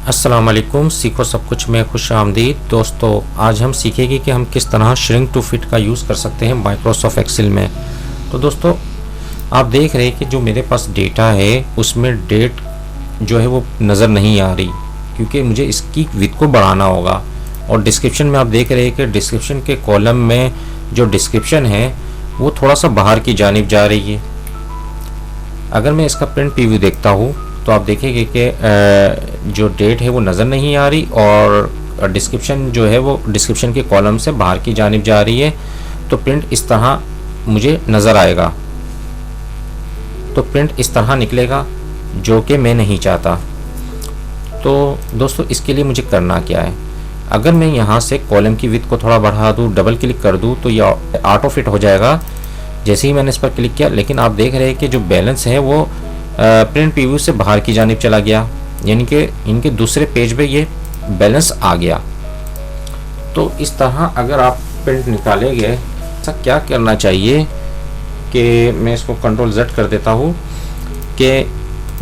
अस्सलाम वालेकुम, सीखो सब कुछ में खुश आमदीद। दोस्तों, आज हम सीखेंगे कि हम किस तरह श्रिंक टू फिट का यूज़ कर सकते हैं माइक्रोसॉफ्ट एक्सेल में। तो दोस्तों, आप देख रहे हैं कि जो मेरे पास डेटा है उसमें डेट जो है वो नज़र नहीं आ रही, क्योंकि मुझे इसकी विड्थ को बढ़ाना होगा। और डिस्क्रिप्शन में आप देख रहे हैं कि डिस्क्रिप्शन के कॉलम में जो डिस्क्रिप्शन है वो थोड़ा सा बाहर की जानिब जा रही है। अगर मैं इसका प्रिंट प्रीव्यू देखता हूँ तो आप देखेंगे कि जो डेट है वो नज़र नहीं आ रही और डिस्क्रिप्शन जो है वो डिस्क्रिप्शन के कॉलम से बाहर की जानिब जा रही है। तो प्रिंट इस तरह मुझे नज़र आएगा, तो प्रिंट इस तरह निकलेगा जो कि मैं नहीं चाहता। तो दोस्तों, इसके लिए मुझे करना क्या है? अगर मैं यहाँ से कॉलम की विड्थ को थोड़ा बढ़ा दूँ, डबल क्लिक कर दूँ, तो यह ऑटो फिट हो जाएगा जैसे ही मैंने इस पर क्लिक किया। लेकिन आप देख रहे हैं कि जो बैलेंस है वो प्रिंट प्रीव्यू से बाहर की जानिब चला गया, यानी कि इनके दूसरे पेज पे ये बैलेंस आ गया। तो इस तरह अगर आप प्रिंट निकालेंगे, ऐसा क्या करना चाहिए कि मैं इसको कंट्रोल Z कर देता हूँ कि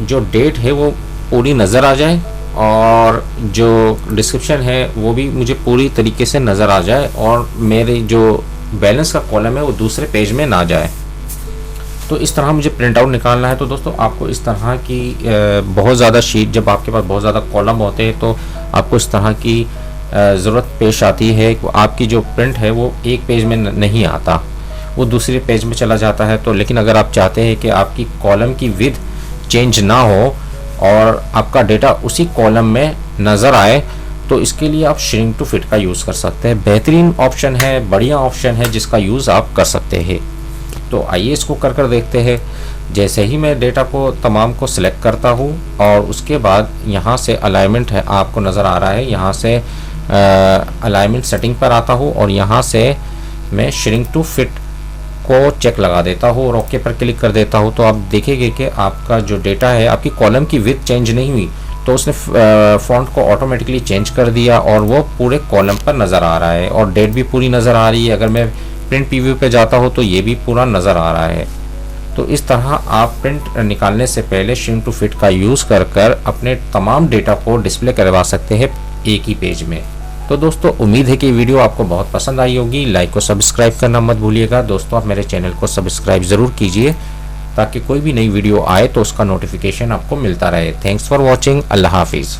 जो डेट है वो पूरी नज़र आ जाए और जो डिस्क्रिप्शन है वो भी मुझे पूरी तरीके से नज़र आ जाए और मेरे जो बैलेंस का कॉलम है वो दूसरे पेज में ना जाए। तो इस तरह मुझे प्रिंट आउट निकालना है। तो दोस्तों, आपको इस तरह की बहुत ज़्यादा शीट, जब आपके पास बहुत ज़्यादा कॉलम होते हैं तो आपको इस तरह की ज़रूरत पेश आती है कि आपकी जो प्रिंट है वो एक पेज में नहीं आता, वो दूसरे पेज में चला जाता है। तो लेकिन अगर आप चाहते हैं कि आपकी कॉलम की विड्थ चेंज ना हो और आपका डेटा उसी कॉलम में नज़र आए, तो इसके लिए आप श्रिंक टू फिट का यूज़ कर सकते हैं। बेहतरीन ऑप्शन है, बढ़िया ऑप्शन है जिसका यूज़ आप कर सकते हैं। तो आइए इसको कर देखते हैं। जैसे ही मैं डेटा को तमाम को सिलेक्ट करता हूँ और उसके बाद यहाँ से अलाइनमेंट है, आपको नज़र आ रहा है, यहाँ से अलाइनमेंट सेटिंग पर आता हूँ और यहाँ से मैं श्रिंक टू फिट को चेक लगा देता हूँ और ओके पर क्लिक कर देता हूँ। तो आप देखेंगे कि आपका जो डेटा है, आपकी कॉलम की विड्थ चेंज नहीं हुई, तो उसने फॉन्ट को ऑटोमेटिकली चेंज कर दिया और वो पूरे कॉलम पर नज़र आ रहा है और डेट भी पूरी नज़र आ रही है। अगर मैं प्रिंट प्रीव्यू पे जाता हूँ तो ये भी पूरा नज़र आ रहा है। तो इस तरह आप प्रिंट निकालने से पहले श्रिंक टू फिट का यूज़ कर अपने तमाम डेटा को डिस्प्ले करवा सकते हैं एक ही पेज में। तो दोस्तों, उम्मीद है कि वीडियो आपको बहुत पसंद आई होगी। लाइक और सब्सक्राइब करना मत भूलिएगा। दोस्तों, आप मेरे चैनल को सब्सक्राइब ज़रूर कीजिए ताकि कोई भी नई वीडियो आए तो उसका नोटिफिकेशन आपको मिलता रहे। Thanks for watching. अल्लाह हाफिज़।